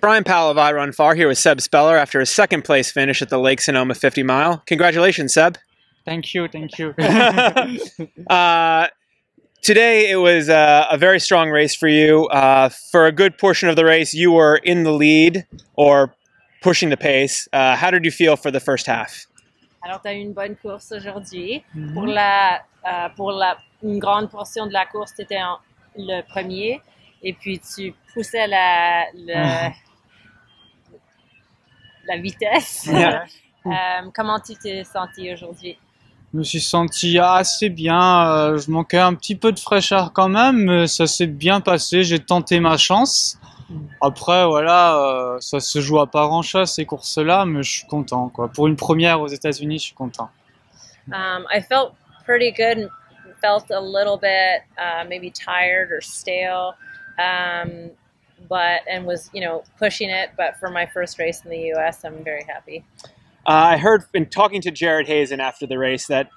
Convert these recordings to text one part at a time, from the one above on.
Brian Powell of I Run Far here with Seb Speller after his second place finish at the Lake Sonoma 50 mile. Congratulations, Seb. Thank you, thank you. Today it was a very strong race for you. For a good portion of the race, you were in the lead or pushing the pace. How did you feel for the first half? Alors, tu as eu une bonne course aujourd'hui. Mhm. Pour une grande portion de la course, tu étais le premier et puis tu poussais la vitesse. Yeah. Comment tu t'es senti aujourd'hui? Je me suis senti assez bien. Je manquais un petit peu de fraîcheur quand même, mais ça s'est bien passé. J'ai tenté ma chance. Après, voilà, ça se joue à pas grand-chose ces courses-là, mais je suis content, quoi. Pour une première aux États-Unis, je suis content. I felt pretty good. Felt a little bit maybe tired or stale, and was pushing it. But for my first race in the U.S., I'm very happy. I heard in talking to Jared Hazen after the race that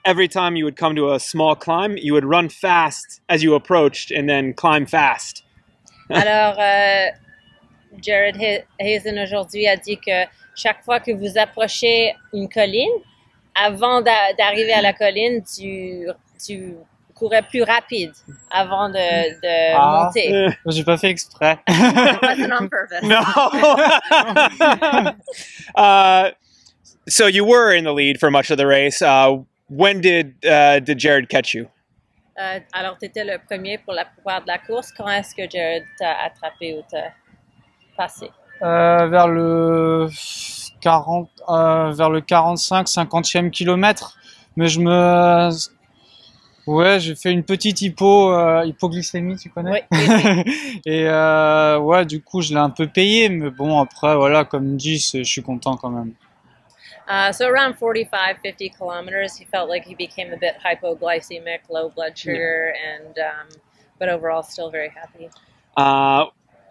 every time you would come to a small climb, you would run fast as you approached and then climb fast. Alors, Jared Hazen aujourd'hui a dit que chaque fois que vous approchez une colline, avant d'arriver à la colline, tu courais plus rapide avant de monter. J'ai pas fait exprès. It wasn't on purpose. No. So you were in the lead for much of the race. When did Jared catch you? Alors, tu étais le premier pour la plupart de la course. Quand est-ce que Jared t'a attrapé ou t'a passé? Vers le 45-50e kilomètre. Mais ouais, j'ai fait une petite hypoglycémie, tu connais? Oui. Et ouais, du coup, je l'ai un peu payé. Mais bon, après, voilà, comme dit, je suis content quand même. So around 45-50 kilometers, he felt like he became a bit hypoglycemic, low blood sugar, but overall still very happy.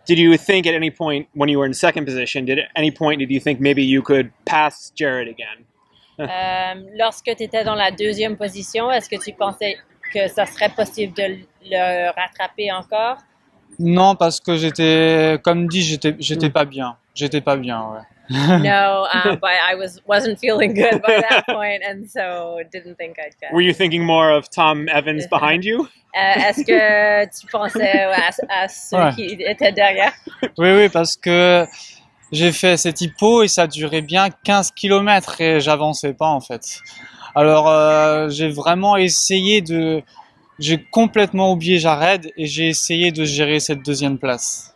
Did you think at any point when you were in second position, did you think maybe you could pass Jared again? Lorsque tu étais dans la deuxième position, est-ce que tu pensais que ça serait possible de le rattraper encore? Non, parce que comme dit, j'étais pas bien. J'étais pas bien, ouais. No, but I wasn't feeling good by that point, and so didn't think I'd catch. Were you thinking more of Tom Evans behind you? Est-ce que tu pensais à ceux qui étaient derrière? Oui, parce que j'ai fait cette hypo et ça durait bien 15 km et j'avançais pas en fait. Alors j'ai vraiment j'ai complètement oublié Jared et j'ai essayé de gérer cette deuxième place.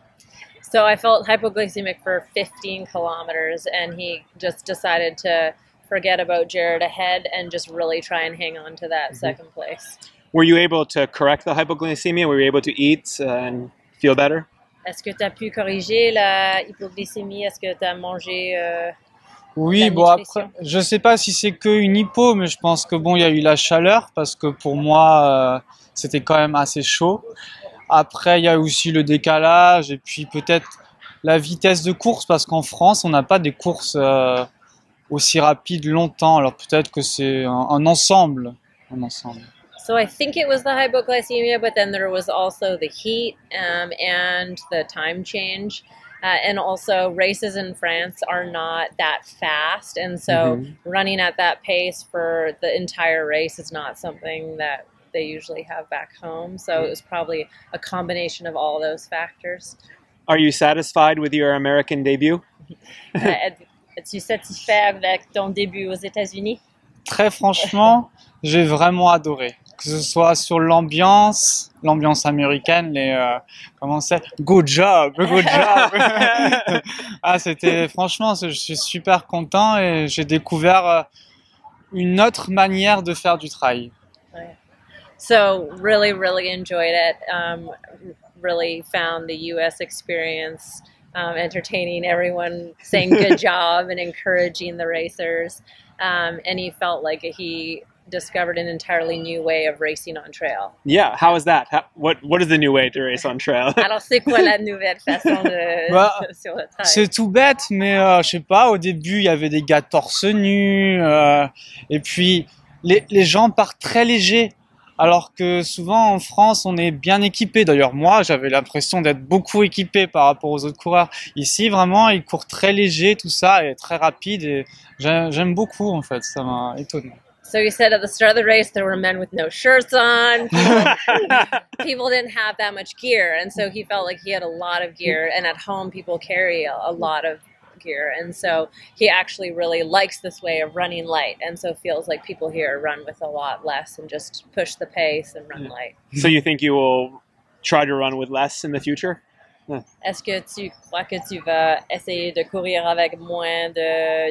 So I felt hypoglycemic for 15 kilometers, and he just decided to forget about Jared ahead and just really try and hang on to that second place. Were you able to correct the hypoglycemia? Were you able to eat and feel better? Est-ce que tu as pu corriger la hypoglycémie? Est-ce que tu as mangé Oui, bon après, je sais pas si c'est qu'une hypo, mais je pense que bon, il y a eu la chaleur parce que pour moi, c'était quand même assez chaud. Après, il y a aussi le décalage et puis peut-être la vitesse de course parce qu'en France, on n'a pas des courses aussi rapides longtemps. Alors peut-être que c'est un ensemble. So I think it was the hypoglycemia, but then there was also the heat and the time change. And also races in France are not that fast. And so running at that pace for the entire race is not something that they usually have back home. So it was probably a combination of all those factors. Are you satisfied with your American debut? Es-tu satisfait avec ton début aux États-Unis? Très franchement, j'ai vraiment adoré. Que ce soit sur l'ambiance américaine, comment c'est? Good job. Ah, franchement, je suis super content et j'ai découvert une autre manière de faire du trail. Ouais. So really, really enjoyed it. Really found the U.S. experience entertaining, everyone saying good job and encouraging the racers. And he felt like he discovered an entirely new way of racing on trail. Yeah, how is that? What is the new way to race on trail? Alors, c'est quoi la nouvelle façon de sur le trail? C'est tout bête, mais je sais pas, au début, il y avait des gars torse nu, et puis les gens partent très légers. Alors que souvent en France, on est bien équipé. D'ailleurs, moi, j'avais l'impression d'être beaucoup équipé par rapport aux autres coureurs. Ici, vraiment, ils courent très léger, tout ça, et très rapide. Et j'aime beaucoup, en fait. Ça m'a étonné. So you said at the start of the race there were men with no shirts on. People didn't have that much gear, and so he felt like he had a lot of gear. And at home, people carry a lot of gear, and so he actually really likes this way of running light, and so feels like people here run with a lot less and just push the pace and run light. So you think you will try to run with less in the future? Est-ce que tu crois que tu vas essayer de courir avec moins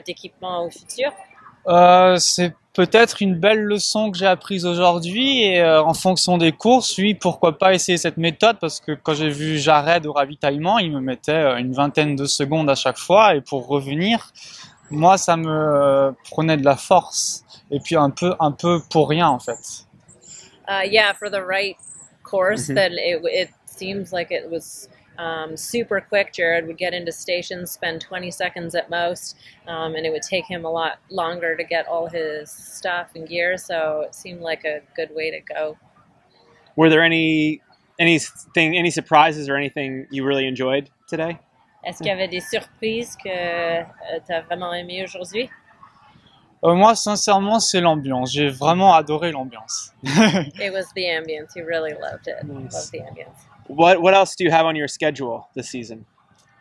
d'équipement au futur? C'est peut-être une belle leçon que j'ai apprise aujourd'hui et en fonction des courses, oui, pourquoi pas essayer cette méthode parce que quand j'ai vu Jared au ravitaillement, il me mettait une vingtaine de secondes à chaque fois et pour revenir, moi ça me prenait de la force et puis un peu pour rien en fait. Yeah, for the right course, then it seems like it was super quick. Jared would get into stations, spend 20 seconds at most, and it would take him a lot longer to get all his stuff and gear, so it seemed like a good way to go. Were there any surprises or anything you really enjoyed today? Est-ce qu'il y avait des surprises que tu as vraiment aimé aujourd'hui? Moi, sincèrement, c'est l'ambiance. J'ai vraiment adoré l'ambiance. It was the ambience. You really loved it. Nice. Loved the ambiance. What else do you have on your schedule this season?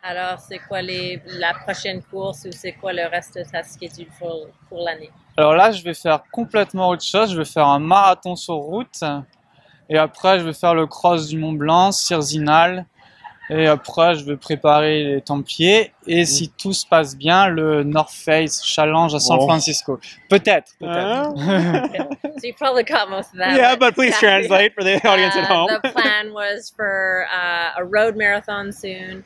Alors, c'est quoi la prochaine course ou c'est quoi le reste de ta schedule pour l'année? Alors là, je vais faire complètement autre chose. Je vais faire un marathon sur route. Et après, je vais faire le cross du Mont Blanc, Sierzinal. Et après, je vais préparer les Templiers. Et si tout se passe bien, le North Face Challenge à San Francisco. Peut-être. So you probably got most of that. Yeah, but please translate for the audience at home. The plan was for a road marathon soon.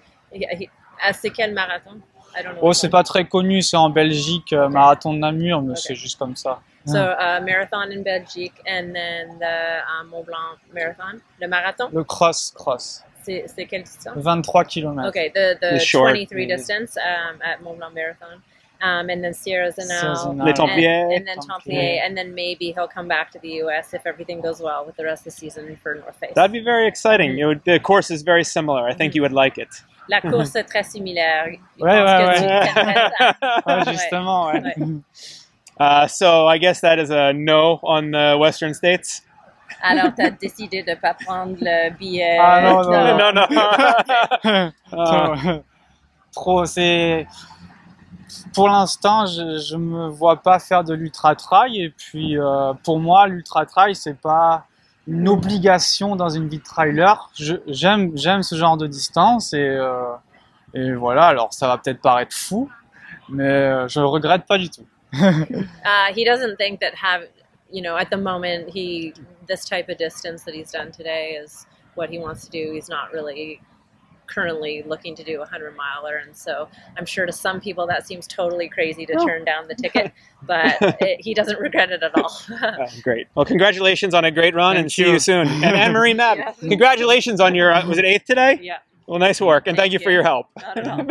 C'est quel marathon? I don't know. Oh, c'est pas très connu, c'est en Belgique, marathon de Namur, mais c'est juste comme ça. So marathon in Belgique and then the Mont Blanc marathon. Le marathon? Le cross. C'est quelle distance? 23 km. Okay, the short, 23 distance at Mont Blanc marathon. And then Sierzinal, Les Templiers. and then Templiers, and then maybe he'll come back to the US if everything goes well with the rest of the season for North Face. That'd be very exciting. The course is very similar. I think you would like it. La course est très similaire. Ouais, justement, ouais. So I guess that is a no on the Western States. Alors, tu as décidé de ne pas prendre le billet. Ah non. Trop, c'est... Pour l'instant, je me vois pas faire de l'ultra-trail. Et puis, pour moi, l'ultra-trail, c'est pas une obligation dans une vie de trailer. J'aime ce genre de distance. Et voilà, alors ça va peut-être paraître fou, mais je le regrette pas du tout. He doesn't think that at the moment, this type of distance that he's done today is what he wants to do. He's not really currently looking to do a 100-miler, and so I'm sure to some people that seems totally crazy to turn down the ticket, but he doesn't regret it at all. Great. Well, congratulations on a great run, and see you soon. And Anne-Marie Mab, Yeah. congratulations on your, was it 8th today? Yeah. Well, nice work, and thank you for your help. Not at all.